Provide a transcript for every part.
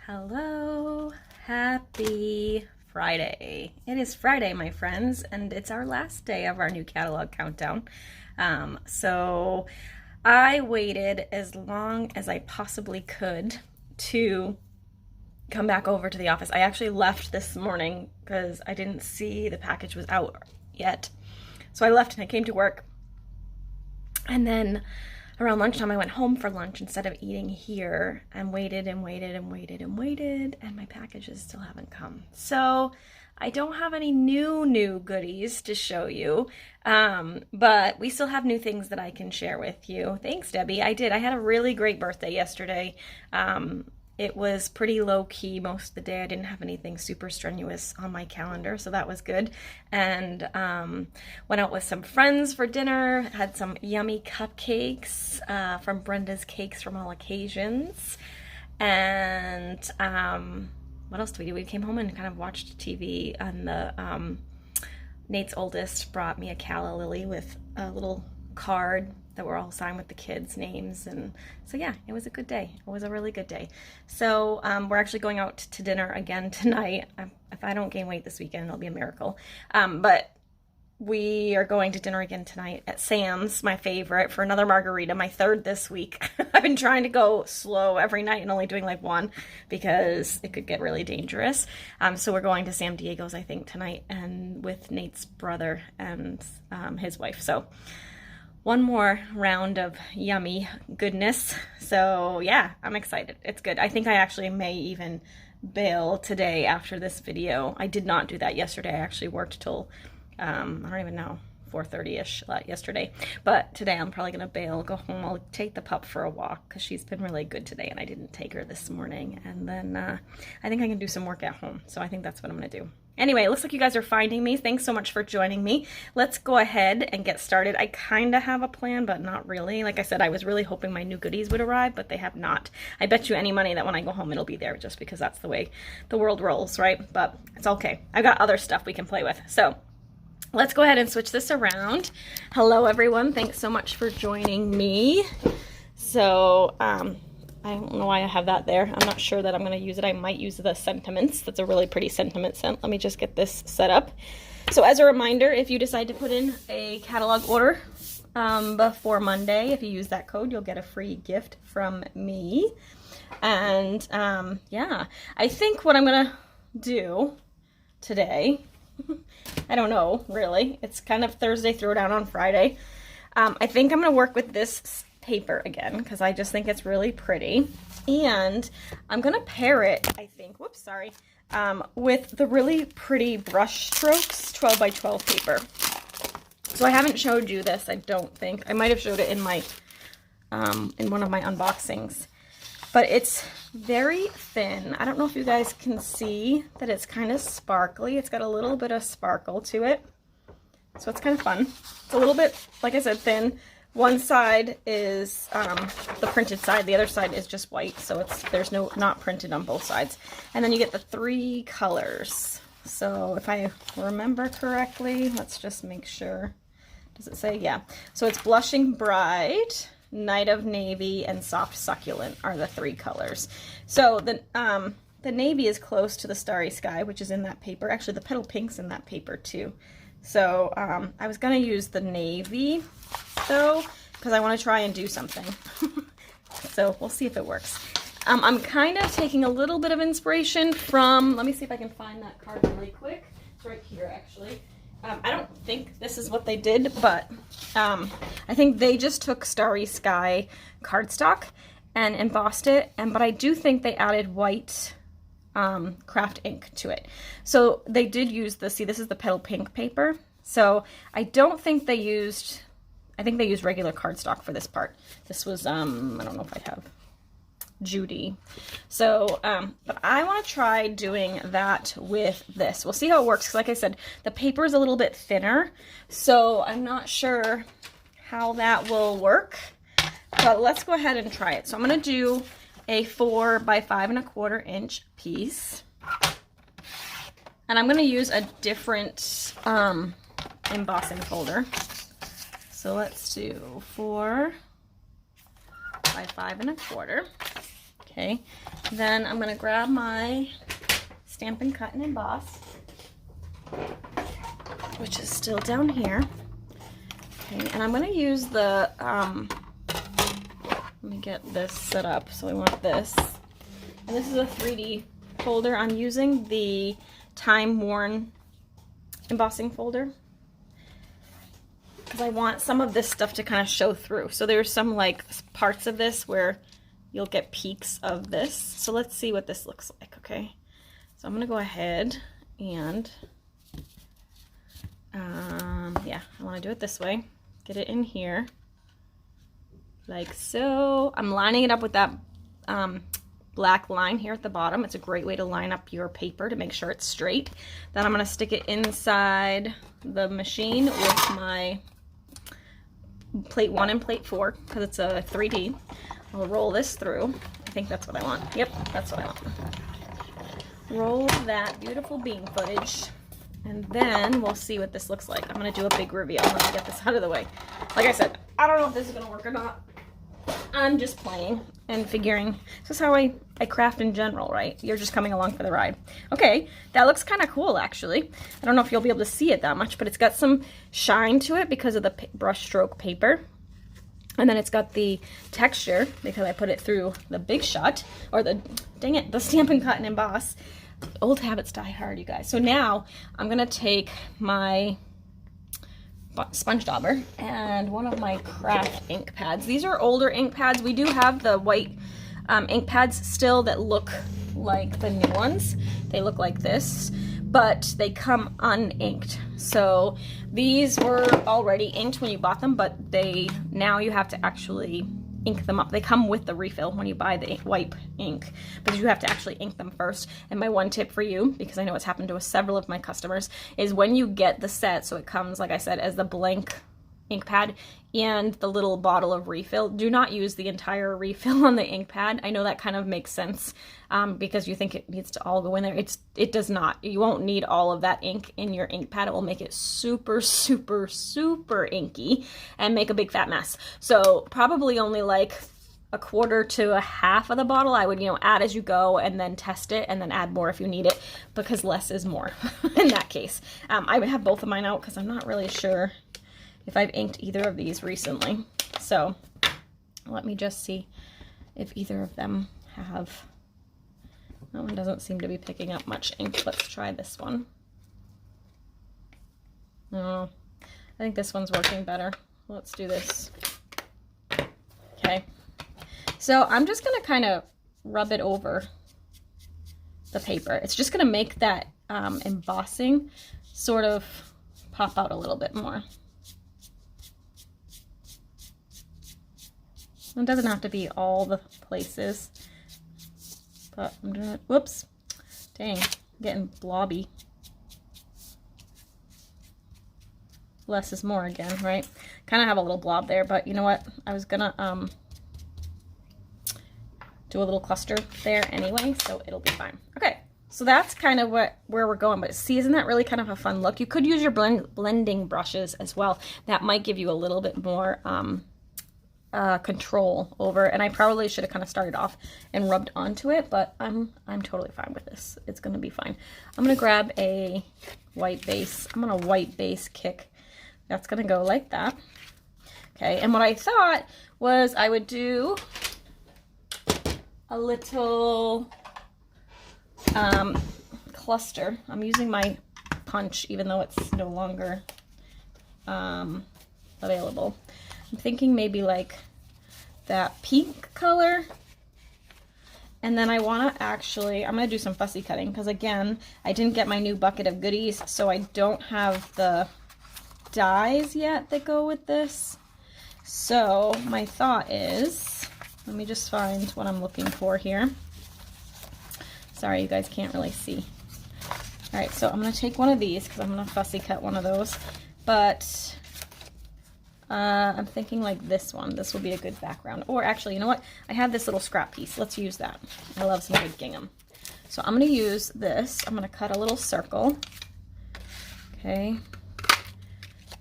Hello, happy Friday. It is Friday, my friends, and it's our last day of our new catalog countdown. So I waited as long as I possibly could to come back over to the office. I actually left this morning because I didn't see the package was out yet. So I left and I came to work. And then around lunchtime, I went home for lunch instead of eating here and waited and waited and waited and waited, and my packages still haven't come. So I don't have any new goodies to show you, but we still have new things that I can share with you. Thanks, Debbie. I did. I had a really great birthday yesterday. It was pretty low-key most of the day. I didn't have anything super strenuous on my calendar, so that was good. And went out with some friends for dinner, had some yummy cupcakes from Brenda's Cakes from All Occasions. And what else did we do? We came home and kind of watched TV, and Nate's oldest brought me a calla lily with a little card that were all signed with the kids' names. And so yeah, it was a good day. It was a really good day. So we're actually going out to dinner again tonight. If I don't gain weight this weekend, it'll be a miracle. But we are going to dinner again tonight at Sam's, my favorite, for another margarita, my third this week. I've been trying to go slow every night and only doing like one because it could get really dangerous. So we're going to San Diego's, I think, tonight, and with Nate's brother and his wife. So one more round of yummy goodness. So yeah, I'm excited. It's good. I think I actually may even bail today after this video. I did not do that yesterday. I actually worked till, I don't even know, 4:30ish yesterday. But today I'm probably gonna bail, go home. I'll take the pup for a walk because she's been really good today and I didn't take her this morning. And then I think I can do some work at home. So I think that's what I'm gonna do. Anyway, it looks like you guys are finding me. Thanks so much for joining me. Let's go ahead and get started. I kind of have a plan, but not really. Like I said, I was really hoping my new goodies would arrive, but they have not. I bet you any money that when I go home, it'll be there just because that's the way the world rolls, right? But it's okay. I've got other stuff we can play with. So let's go ahead and switch this around. Hello, everyone. Thanks so much for joining me. So, I don't know why I have that there. I'm not sure that I'm going to use it. I might use the Sentiments. That's a really pretty sentiment scent. Let me just get this set up. So as a reminder, if you decide to put in a catalog order before Monday, if you use that code, you'll get a free gift from me. And yeah, I think what I'm going to do today, I don't know, really. It's kind of Thursday, Throwdown on Friday. I think I'm going to work with this paper again because I just think it's really pretty, and I'm gonna pair it, I think, whoops, sorry, with the really pretty brush strokes 12 by 12 paper. So I haven't showed you this, I don't think. I might have showed it in my in one of my unboxings, but it's very thin. I don't know if you guys can see that it's kind of sparkly. It's got a little bit of sparkle to it, so it's kind of fun. It's a little bit, like I said, thin. One side is the printed side, the other side is just white, so there's not printed on both sides. And then you get the 3 colors. So if I remember correctly, let's just make sure. Does it say? Yeah. So it's Blushing Bride, Night of Navy, and Soft Succulent are the 3 colors. So the navy is close to the Starry Sky, which is in that paper. Actually, the Petal Pink's in that paper too. So I was going to use the navy, though, because I want to try and do something. So we'll see if it works. I'm kind of taking a little bit of inspiration from, let me see if I can find that card really quick. It's right here, actually. I don't think this is what they did, but I think they just took Starry Sky cardstock and embossed it. But I do think they added white craft ink to it. So they did use this. See, this is the Petal Pink paper. So I don't think they used, I think they used regular cardstock for this part. This was, I don't know if I have Judy. So, but I want to try doing that with this. We'll see how it works. 'Cause like I said, the paper is a little bit thinner, so I'm not sure how that will work, but let's go ahead and try it. So I'm going to do a 4 by 5 1/4 inch piece, and I'm going to use a different embossing folder. So let's do 4 by 5 1/4. Okay, then I'm gonna grab my Stampin' Cut and Emboss, which is still down here. Okay, and I'm gonna use the, let me get this set up. So I want this, and this is a 3D folder. I'm using the Time Worn embossing folder because I want some of this stuff to kind of show through. So there's some like parts of this where you'll get peaks of this. So let's see what this looks like, okay? So I'm gonna go ahead and, yeah, I wanna do it this way. Get it in here, like so. I'm lining it up with that black line here at the bottom. It's a great way to line up your paper to make sure it's straight. Then I'm gonna stick it inside the machine with my plate 1 and plate 4 because it's a 3D. I'll roll this through. I think that's what I want. Yep, that's what I want. Roll that beautiful bean footage, and then we'll see what this looks like. I'm gonna do a big reveal. Let me get this out of the way. Like I said, I don't know if this is gonna work or not. I'm just playing and figuring. This is how I craft in general, right? You're just coming along for the ride. Okay, that looks kind of cool, actually. I don't know if you'll be able to see it that much, but it's got some shine to it because of the brush stroke paper. And then it's got the texture because I put it through the Big Shot, or the, dang it, the Stampin' Cut and Emboss. Old habits die hard, you guys. So now I'm gonna take my sponge dauber and one of my craft ink pads. These are older ink pads. We do have the white ink pads still that look like the new ones. They look like this, but they come uninked. So these were already inked when you bought them, but now you have to actually ink them up. They come with the refill when you buy the wipe ink, but you have to actually ink them first. And my one tip for you, because I know it's happened to several of my customers, is when you get the set, so it comes, like I said, as the blank ink pad and the little bottle of refill, do not use the entire refill on the ink pad. I know that kind of makes sense because you think it needs to all go in there. It does not. You won't need all of that ink in your ink pad. It will make it super, super, super inky and make a big fat mess. So probably only like a quarter to a half of the bottle I would, add as you go, and then test it and then add more if you need it, because less is more in that case. I have both of mine out because I'm not really sure if I've inked either of these recently. So let me just see if either of them have. That one doesn't seem to be picking up much ink. Let's try this one. No, I think this one's working better. Let's do this. Okay. So I'm just gonna kind of rub it over the paper. It's just gonna make that embossing sort of pop out a little bit more. It doesn't have to be all the places, but I'm doing it. Whoops. Dang, I'm getting blobby. Less is more again, right? Kind of have a little blob there, but you know what? I was gonna do a little cluster there anyway, so it'll be fine. Okay, so that's kind of where we're going, but see, isn't that really kind of a fun look? You could use your blending brushes as well. That might give you a little bit more control over, and I probably should have kind of started off and rubbed onto it, but I'm totally fine with this. It's gonna be fine. I'm gonna grab a white base. I'm gonna white base kick. That's gonna go like that. Okay, and what I thought was I would do a little cluster. I'm using my punch even though it's no longer available. I'm thinking maybe like that pink color. And then I want to actually, I'm going to do some fussy cutting because again, I didn't get my new bucket of goodies, so I don't have the dies yet that go with this. So my thought is, let me just find what I'm looking for here. Sorry, you guys can't really see. All right, so I'm going to take one of these because I'm going to fussy cut one of those. But I'm thinking like this one. This will be a good background. Or actually, you know what? I have this little scrap piece. Let's use that. I love some good gingham. So I'm going to use this. I'm going to cut a little circle. Okay.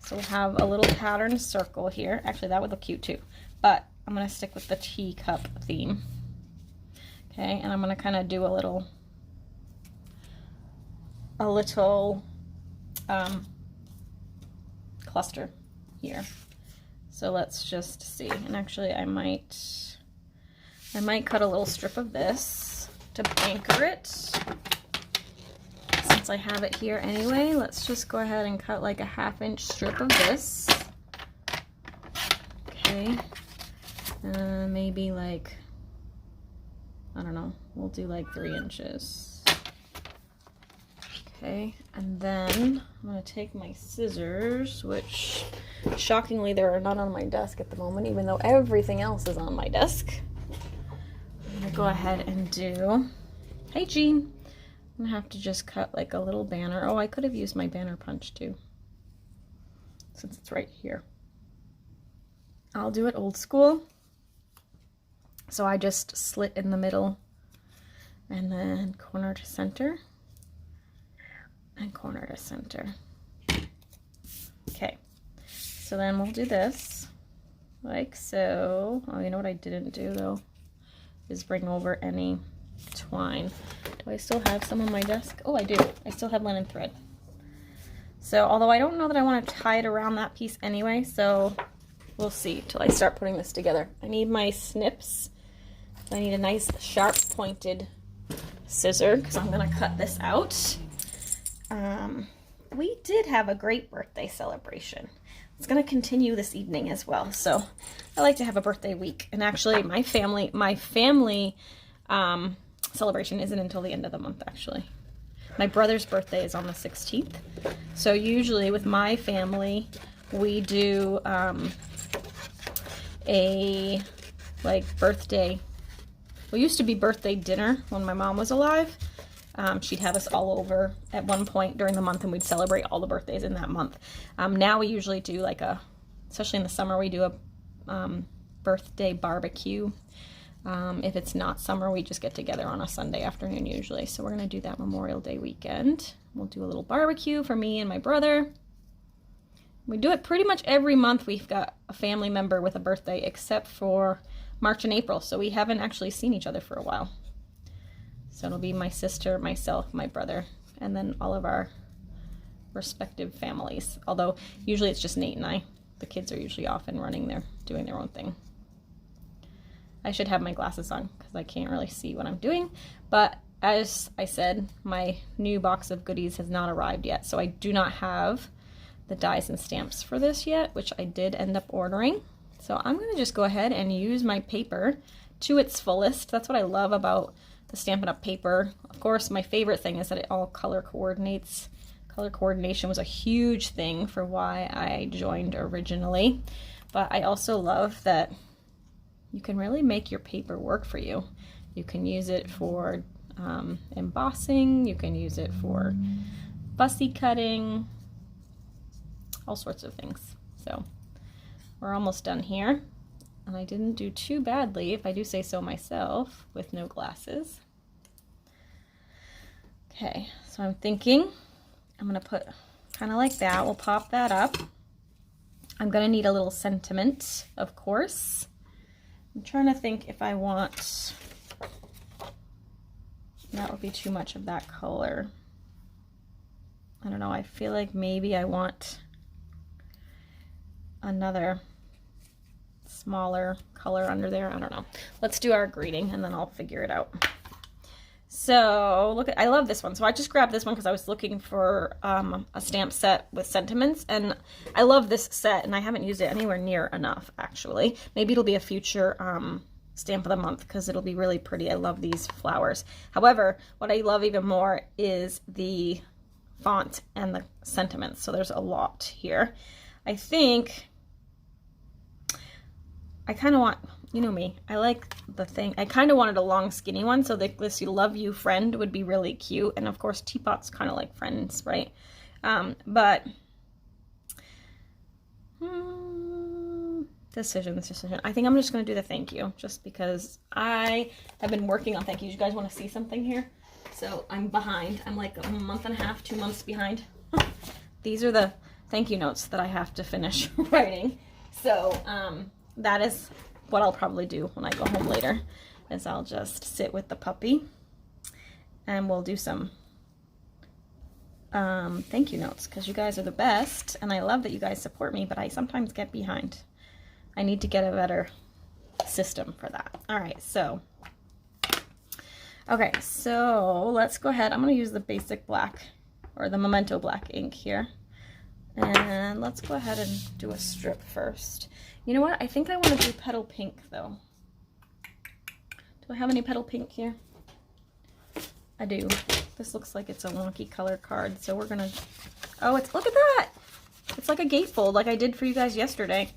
So we'll have a little patterned circle here. Actually, that would look cute too. But I'm going to stick with the teacup theme. Okay, and I'm gonna kind of do a little cluster here. So let's just see. And actually I might cut a little strip of this to anchor it. Since I have it here anyway, let's just go ahead and cut like a 1/2 inch strip of this. Okay, maybe like, I don't know, we'll do like 3 inches. Okay, and then I'm gonna take my scissors, which shockingly there are none on my desk at the moment, even though everything else is on my desk. I'm gonna go ahead and do, hey Jean, I'm gonna have to just cut like a little banner. Oh, I could have used my banner punch too, since it's right here. I'll do it old school. So I just slit in the middle and then corner to center and corner to center. Okay, so then we'll do this like so. Oh, you know what I didn't do though, is bring over any twine. Do I still have some on my desk? Oh, I do. I still have linen thread. So although I don't know that I want to tie it around that piece anyway, so we'll see till I start putting this together. I need my snips. I need a nice sharp pointed scissor because I'm going to cut this out. We did have a great birthday celebration. It's going to continue this evening as well. So I like to have a birthday week. And actually my family celebration isn't until the end of the month actually. My brother's birthday is on the 16th. So usually with my family, we do a like birthday, well, it used to be birthday dinner when my mom was alive. She'd have us all over at one point during the month and we'd celebrate all the birthdays in that month. Now we usually do like especially in the summer, we do a birthday barbecue. If it's not summer, we just get together on a Sunday afternoon usually. So we're gonna do that Memorial Day weekend. We'll do a little barbecue for me and my brother. We do it pretty much every month. We've got a family member with a birthday except for March and April. So we haven't actually seen each other for a while. So it'll be my sister, myself, my brother, and then all of our respective families. Although usually it's just Nate and I. The kids are usually off and doing their own thing. I should have my glasses on because I can't really see what I'm doing. But as I said, my new box of goodies has not arrived yet. So I do not have the dies and stamps for this yet, which I did end up ordering. So I'm going to just go ahead and use my paper to its fullest. That's what I love about the Stampin' Up! Paper. Of course, my favorite thing is that it all color coordinates. Color coordination was a huge thing for why I joined originally. But I also love that you can really make your paper work for you. You can use it for embossing, you can use it for fussy cutting, all sorts of things. So we're almost done here. And I didn't do too badly, if I do say so myself, with no glasses. Okay, so I'm thinking I'm gonna put kind of like that. We'll pop that up. I'm gonna need a little sentiment, of course. I'm trying to think if I want, that would be too much of that color. I don't know, I feel like maybe I want another smaller color under there. I don't know. Let's do our greeting and then I'll figure it out. So look, I love this one. So I just grabbed this one because I was looking for a stamp set with sentiments, and I love this set, and I haven't used it anywhere near enough actually. Maybe it'll be a future stamp of the month because it'll be really pretty. I love these flowers. However, what I love even more is the font and the sentiments. So there's a lot here. I think I kind of want, you know me, I like the thing, I kind of wanted a long skinny one, so this love you friend would be really cute. And of course teapot's kind of like friends, right? But decision. I think I'm just going to do the thank you just because I have been working on thank yous. You guys want to see something here? So I'm behind. I'm like a month and a half, 2 months behind. These are the thank you notes that I have to finish writing. So that is what I'll probably do when I go home later. is I'll just sit with the puppy and we'll do some thank you notes, because you guys are the best and I love that you guys support me, but I sometimes get behind. I need to get a better system for that. All right, so okay, so let's go ahead. I'm going to use the basic black, or the Memento black ink here, and let's go ahead and do a strip first. You know what, I think I want to do petal pink though. Do I have any petal pink here? I do. This looks like it's a wonky color card, so we're gonna, oh, it's, look at that! It's like a gatefold like I did for you guys yesterday.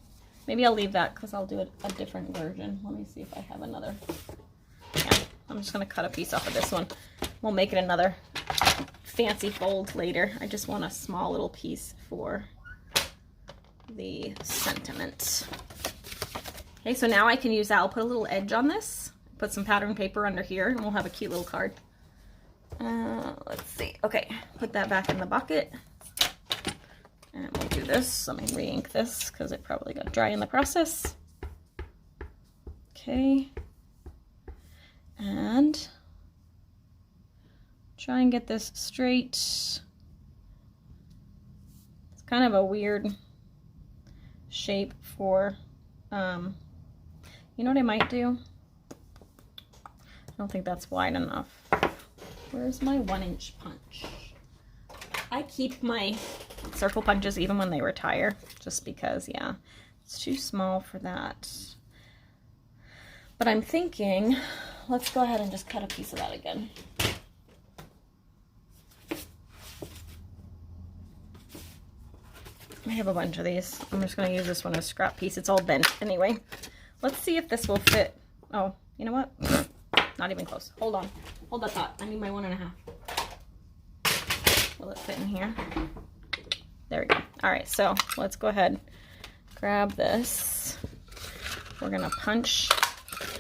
Maybe I'll leave that because I'll do a different version. Let me see if I have another. Yeah, I'm just gonna cut a piece off of this one. We'll make it another fancy fold later. I just want a small little piece for the sentiment. Okay, so now I can use that. I'll put a little edge on this, put some pattern paper under here, and we'll have a cute little card. Let's see. Okay, put that back in the bucket. And we'll do this. Let me re-ink this because it probably got dry in the process. Okay. And try and get this straight. It's kind of a weird shape for, you know what I might do? I don't think that's wide enough. Where's my 1-inch punch? I keep my circle punches even when they retire, just because, yeah, it's too small for that. But I'm thinking, let's go ahead and just cut a piece of that again. I have a bunch of these. I'm just going to use this one as a scrap piece. It's all bent anyway. Let's see if this will fit. Oh, you know what? Not even close. Hold on. Hold that thought. I need my 1.5. Will it fit in here? There we go. All right, so let's go ahead, grab this. We're gonna punch.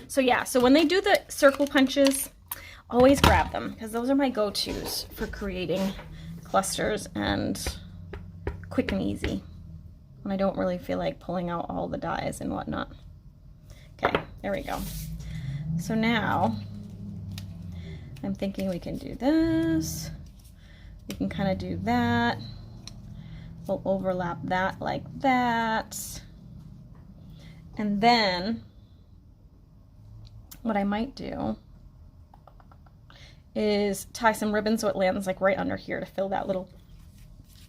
So yeah, so when they do the circle punches, always grab them, because those are my go-tos for creating clusters and quick and easy when I don't really feel like pulling out all the dies and whatnot. Okay, there we go. So now I'm thinking we can do this. We can kind of do that. We'll overlap that like that. And then what I might do is tie some ribbon so it lands like right under here to fill that little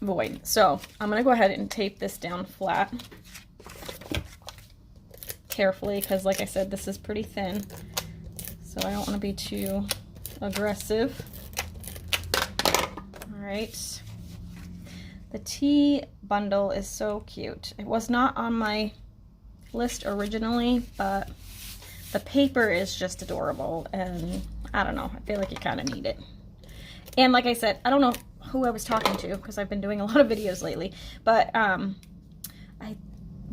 void. So I'm gonna go ahead and tape this down flat carefully, because like I said, this is pretty thin, so I don't want to be too aggressive. All right, the tea bundle is so cute. It was not on my list originally, but the paper is just adorable, and I don't know, I feel like you kind of need it. And like I said, I don't know who I was talking to, because I've been doing a lot of videos lately, but I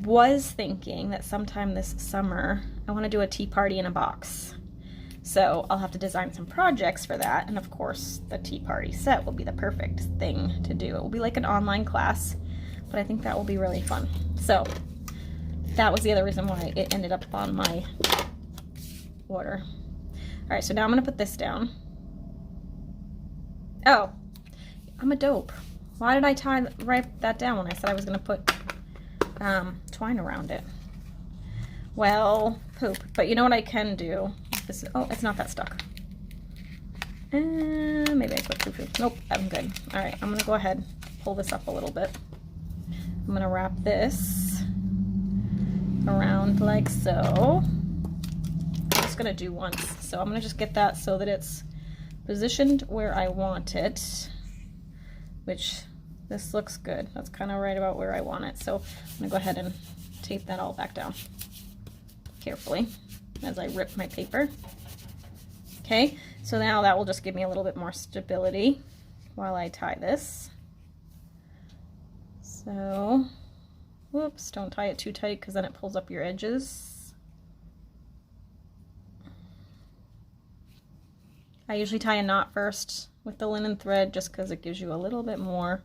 was thinking that sometime this summer I want to do a tea party in a box. So I'll have to design some projects for that, and of course the tea party set will be the perfect thing to do. It will be like an online class, but I think that will be really fun. So that was the other reason why it ended up on my order. All right, so now I'm gonna put this down. Oh, I'm a dope. Why did I write that down when I said I was gonna put twine around it? Well, poop. But you know what I can do? This is, oh, it's not that stuck. Maybe I put poo-poo. Nope, I'm good. All right, I'm gonna go ahead, pull this up a little bit. I'm gonna wrap this around like so. I'm just gonna do once. So I'm gonna just get that so that it's positioned where I want it, which this looks good. That's kind of right about where I want it. So I'm gonna go ahead and tape that all back down carefully as I rip my paper. Okay, so now that will just give me a little bit more stability while I tie this. So, whoops, don't tie it too tight because then it pulls up your edges. I usually tie a knot first with the linen thread just because it gives you a little bit more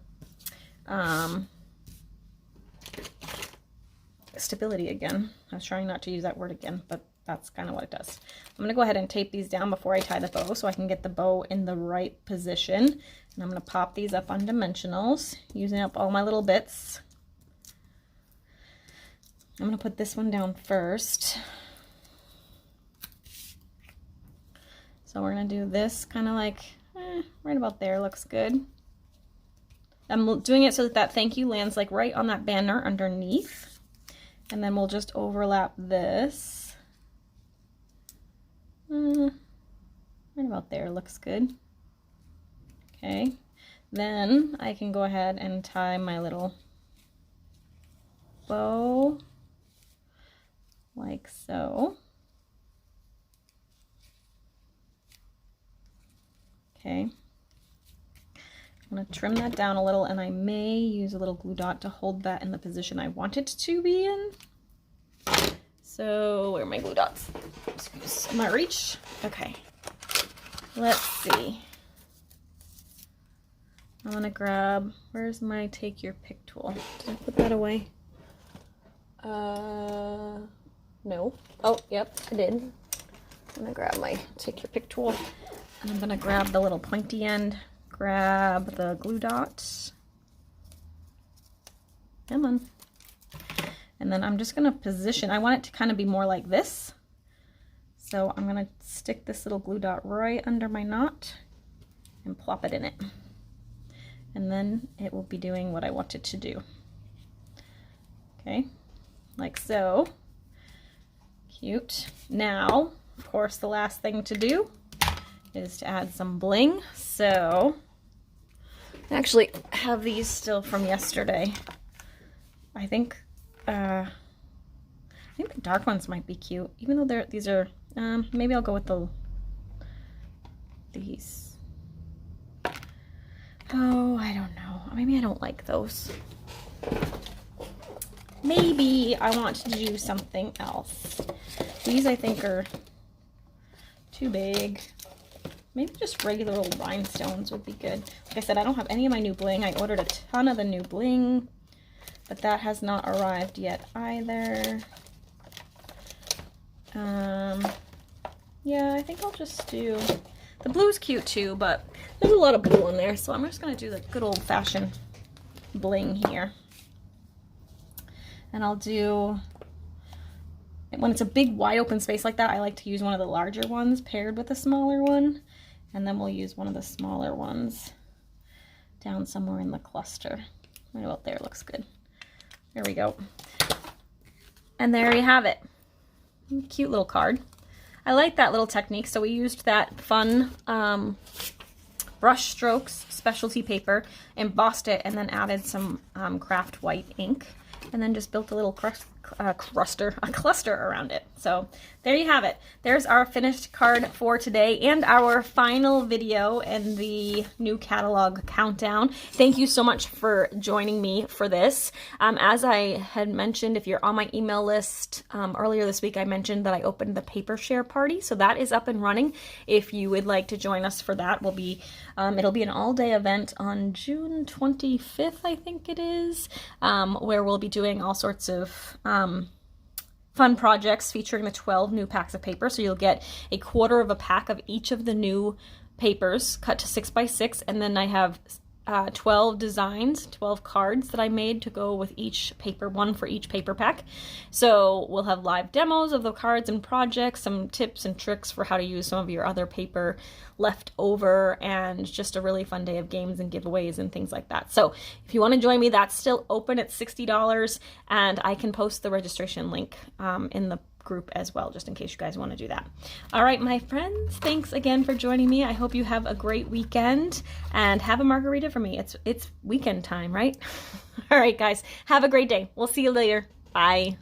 stability again. I was trying not to use that word again, but that's kind of what it does. I'm going to go ahead and tape these down before I tie the bow so I can get the bow in the right position. And I'm going to pop these up on dimensionals, using up all my little bits. I'm going to put this one down first. So we're going to do this kind of like right about there, looks good. I'm doing it so that that thank you lands like right on that banner underneath. And then we'll just overlap this. Right about there, looks good. Okay, then I can go ahead and tie my little bow like so. Okay. I'm going to trim that down a little, and I may use a little glue dot to hold that in the position I want it to be in. So, where are my glue dots? Excuse my reach. Okay. Let's see. I'm going to grab, where's my take your pick tool? Did I put that away? No. Oh, yep, I did. I'm going to grab my take your pick tool, and I'm going to grab the little pointy end. Grab the glue dots. Come on. And then I'm just going to position. I want it to kind of be more like this. So I'm going to stick this little glue dot right under my knot and plop it in it. And then it will be doing what I want it to do. Okay, like so. Cute. Now, of course, the last thing to do is to add some bling. So I actually have these still from yesterday. I think the dark ones might be cute, even though these are. Maybe I'll go with these. Oh, I don't know. Maybe I don't like those. Maybe I want to do something else. These I think are too big. Maybe just regular old rhinestones would be good. Like I said, I don't have any of my new bling. I ordered a ton of the new bling, but that has not arrived yet either. Yeah, I think I'll just do... The blue's cute too, but there's a lot of blue in there, so I'm just going to do the good old-fashioned bling here. And I'll do... When it's a big, wide open space like that, I like to use one of the larger ones paired with a smaller one. And then we'll use one of the smaller ones down somewhere in the cluster. Right about there, looks good. There we go. And there you have it. Cute little card. I like that little technique. So we used that fun brush strokes specialty paper, embossed it, and then added some craft white ink. And then just built a little cluster around it. So there you have it. There's our finished card for today and our final video in the new catalog countdown. Thank you so much for joining me for this. As I had mentioned, if you're on my email list, earlier this week I mentioned that I opened the paper share party. So that is up and running. If you would like to join us for that, it'll be an all-day event on June 25th, I think it is, where we'll be doing all sorts of fun projects featuring the 12 new packs of paper. So you'll get a quarter of a pack of each of the new papers cut to 6x6, and then I have 12 designs, 12 cards that I made to go with each paper, one for each paper pack. So we'll have live demos of the cards and projects, some tips and tricks for how to use some of your other paper left over, and just a really fun day of games and giveaways and things like that. So if you want to join me, that's still open at $60, and I can post the registration link in the group as well, just in case you guys want to do that. All right, my friends, thanks again for joining me. I hope you have a great weekend, and have a margarita for me. It's weekend time, right? All right, guys, have a great day. We'll see you later. Bye.